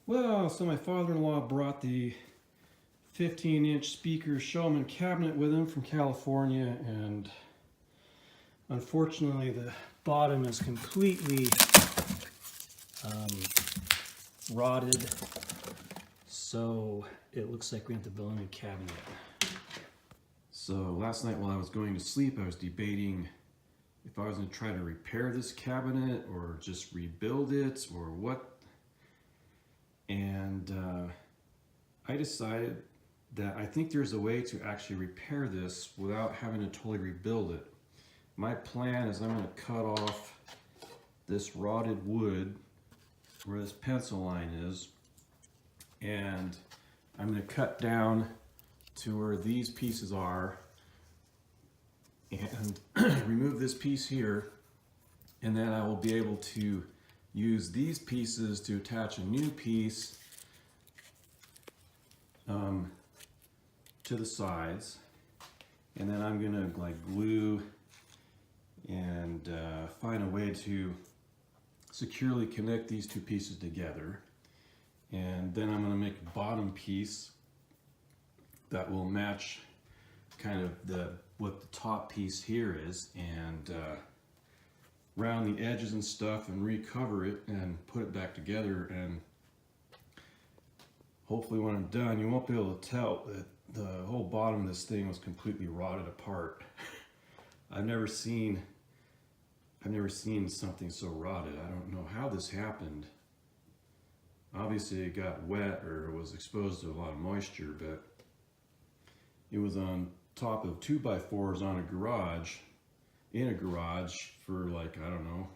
Well, so my father-in-law brought the 15-inch speaker Showman cabinet with him from California, and unfortunately the bottom is completely rotted, so it looks like we have to build a new cabinet. So last night while I was going to sleep, I was debating if I was going to try to repair this cabinet or just rebuild it or what. And I decided that I think there's a way to actually repair this without having to totally rebuild it. My plan is I'm going to cut off this rotted wood where this pencil line is, and I'm going to cut down to where these pieces are and remove this piece here, and then I will be able to use these pieces to attach a new piece to the sides, and then I'm gonna like glue and find a way to securely connect these two pieces together, and then I'm gonna make a bottom piece that will match kind of what the top piece here is, and round the edges and stuff and recover it and put it back together. And hopefully when I'm done, you won't be able to tell that the whole bottom of this thing was completely rotted apart. I've never seen something so rotted. I don't know how this happened. Obviously it got wet or it was exposed to a lot of moisture, but it was on top of 2x4s on a garage, in a garage for like, I don't know,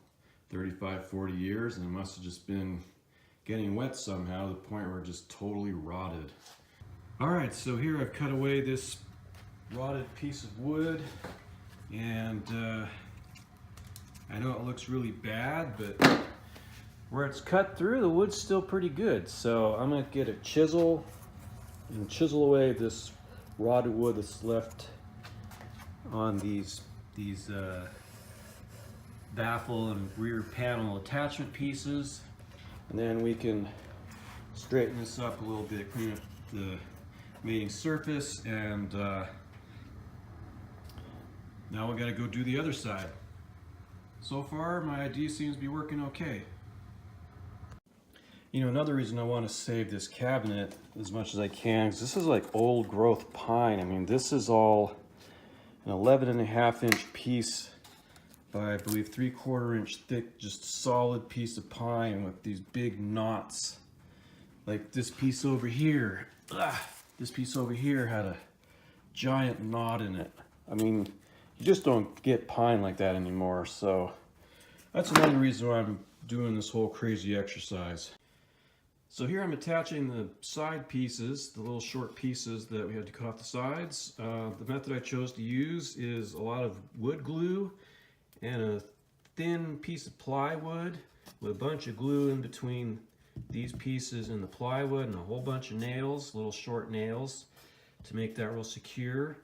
35, 40 years, and it must have just been getting wet somehow to the point where it just totally rotted. All right, so here I've cut away this rotted piece of wood, and I know it looks really bad, but where it's cut through, the wood's still pretty good. So I'm gonna get a chisel and chisel away this rotted wood that's left on these baffle and rear panel attachment pieces, and then we can straighten this up a little bit, clean up the mating surface, and now we got to go do the other side. So far my idea seems to be working okay. You know, another reason I want to save this cabinet as much as I can is this is like old growth pine. I mean, this is all an 11.5-inch piece by, I believe, 3/4 inch thick, just solid piece of pine with these big knots. Like this piece over here. This piece over here had a giant knot in it. I mean, you just don't get pine like that anymore. So that's another reason why I'm doing this whole crazy exercise. So here I'm attaching the side pieces, the little short pieces that we had to cut off the sides. The method I chose to use is a lot of wood glue and a thin piece of plywood with a bunch of glue in between these pieces and the plywood, and a whole bunch of nails, little short nails, to make that real secure.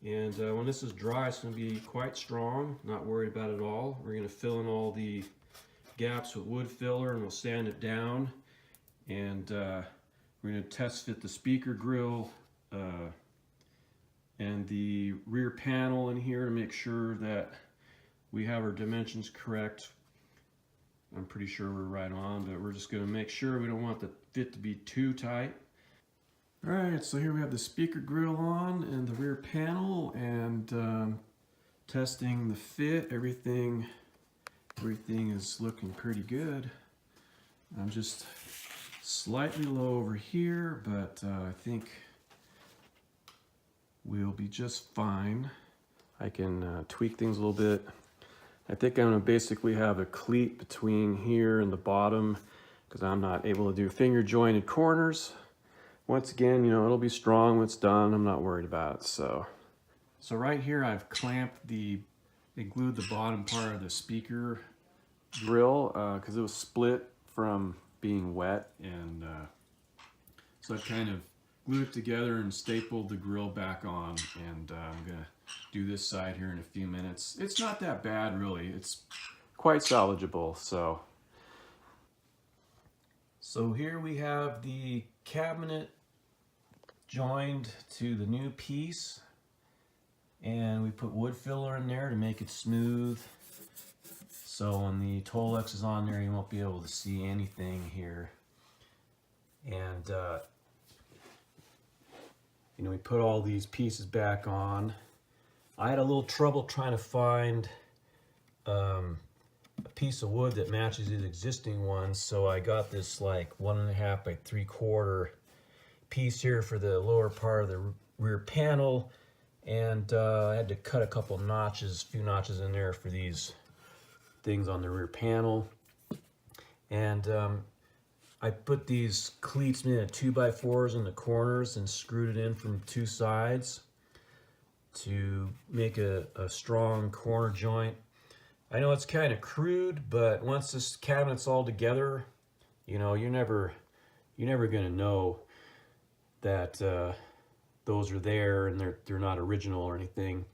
And when this is dry, it's going to be quite strong, not worried about it at all. We're going to fill in all the gaps with wood filler, and we'll sand it down. And we're going to test fit the speaker grill and the rear panel in here to make sure that we have our dimensions correct. I'm pretty sure we're right on, but we're just going to make sure we don't want the fit to be too tight. All right, so here we have the speaker grill on and the rear panel, and testing the fit. Everything is looking pretty good. I'm just slightly low over here, but I think we'll be just fine. I can tweak things a little bit. I think I'm going to basically have a cleat between here and the bottom because I'm not able to do finger jointed corners. Once again, you know, it'll be strong when it's done. I'm not worried about it. So right here I've clamped they glued the bottom part of the speaker grill because it was split from being wet, and so I kind of glued it together and stapled the grill back on, and I'm gonna do this side here in a few minutes. It's not that bad really, it's quite salvageable. So here we have the cabinet joined to the new piece, and we put wood filler in there to make it smooth. So when the Tolex is on there, you won't be able to see anything here. And you know, we put all these pieces back on. I had a little trouble trying to find a piece of wood that matches these existing ones, so I got this like 1.5 by 3/4 piece here for the lower part of the rear panel, and I had to cut a few notches in there for these things on the rear panel. And I put these cleats made of 2x4s in the corners and screwed it in from 2 sides to make a strong corner joint. I know it's kind of crude, but once this cabinet's all together, you know, you're never gonna know that those are there and they're not original or anything.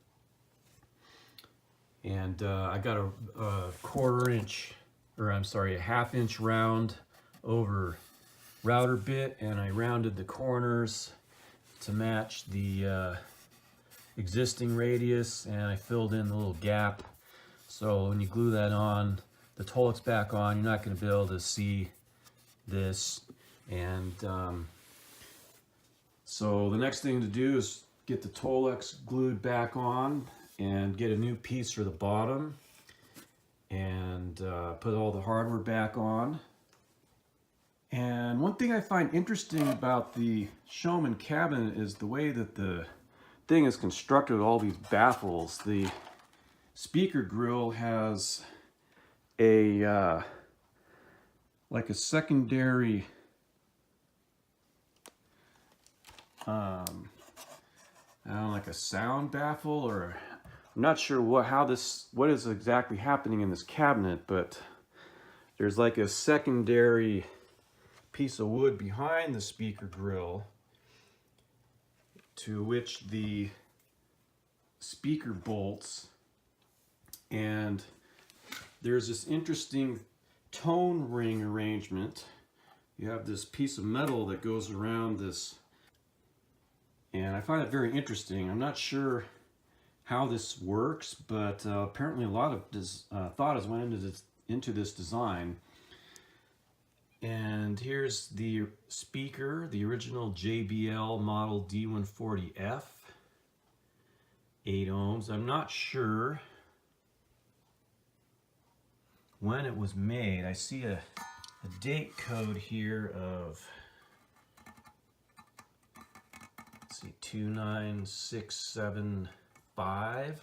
And I got a 1/4 inch, or I'm sorry, a 1/2 inch round over router bit, and I rounded the corners to match the existing radius, and I filled in the little gap. So when you glue that on, the Tolex back on, you're not going to be able to see this. And so the next thing to do is get the Tolex glued back on and get a new piece for the bottom, and put all the hardware back on. And one thing I find interesting about the Showman cabinet is the way that the thing is constructed with all these baffles. The speaker grill has a like a secondary I don't know, like a sound baffle, or I'm not sure what is exactly happening in this cabinet, but there's like a secondary piece of wood behind the speaker grill to which the speaker bolts, and there's this interesting tone ring arrangement. You have this piece of metal that goes around this, and I find it very interesting. I'm not sure how this works, but apparently a lot of thought has went into this design. And here's the speaker, the original JBL model D140F, 8 ohms. I'm not sure when it was made. I see a date code here of, let's see, 29675.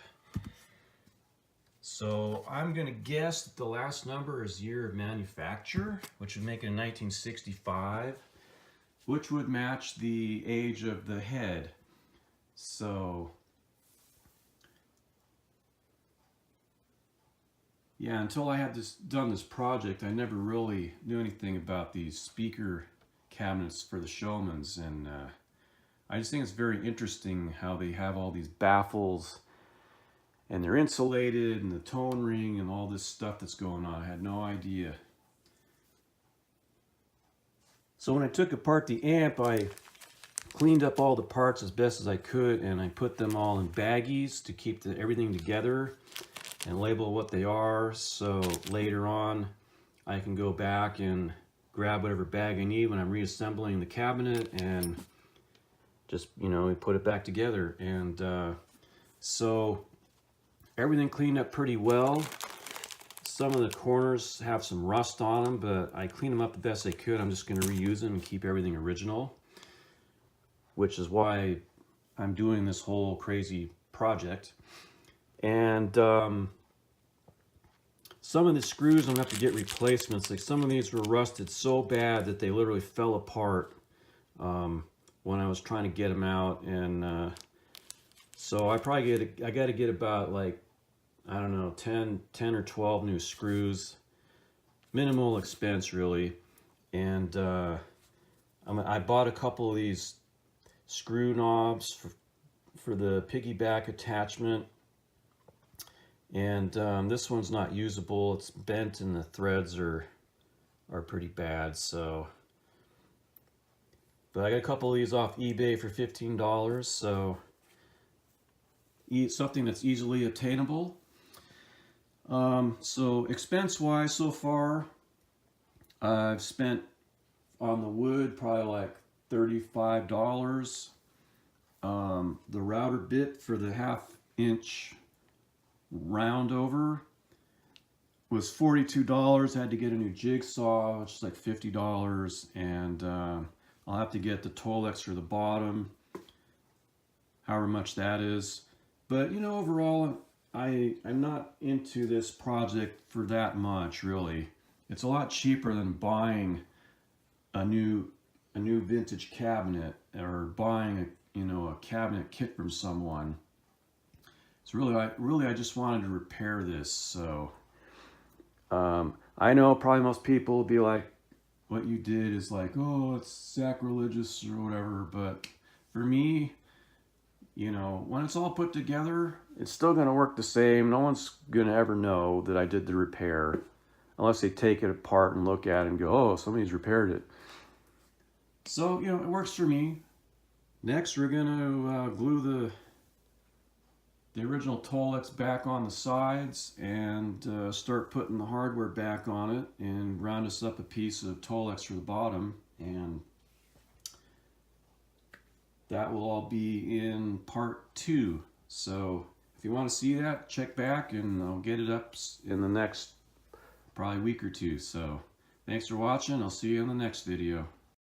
So I'm gonna guess that the last number is year of manufacture, which would make it in 1965, which would match the age of the head. So yeah, until I had done this project, I never really knew anything about these speaker cabinets for the Showmans, and I just think it's very interesting how they have all these baffles, and they're insulated, and the tone ring, and all this stuff that's going on. I had no idea. So when I took apart the amp, I cleaned up all the parts as best as I could, and I put them all in baggies to keep everything together and label what they are, so later on I can go back and grab whatever bag I need when I'm reassembling the cabinet and just, you know, put it back together. And so everything cleaned up pretty well. Some of the corners have some rust on them, but I cleaned them up the best I could. I'm just going to reuse them and keep everything original, which is why I'm doing this whole crazy project. And some of the screws I'm going to have to get replacements. Like some of these were rusted so bad that they literally fell apart when I was trying to get them out. And so I got to get about, like, I don't know, 10 or 12 new screws. Minimal expense, really. And I bought a couple of these screw knobs for the piggyback attachment. And this one's not usable. It's bent and the threads are pretty bad. So, but I got a couple of these off eBay for $15. So something that's easily attainable. So expense-wise so far, I've spent on the wood probably like $35. The router bit for the 1/2-inch round over was $42. I had to get a new jigsaw, which is like $50, and I'll have to get the Tolex for the bottom, however much that is. But you know, overall, I'm not into this project for that much, really. It's a lot cheaper than buying a new vintage cabinet or buying a cabinet kit from someone. So really I just wanted to repair this. So I know probably most people will be like, what you did is like, oh, it's sacrilegious or whatever, but for me, you know, when it's all put together, it's still going to work the same. No one's going to ever know that I did the repair unless they take it apart and look at it and go, oh, somebody's repaired it. So, you know, it works for me. Next, we're going to glue the original Tolex back on the sides and start putting the hardware back on it and round us up a piece of Tolex for the bottom, and that will all be in part 2. So if you want to see that, check back and I'll get it up in the next probably week or two. So thanks for watching. I'll see you in the next video.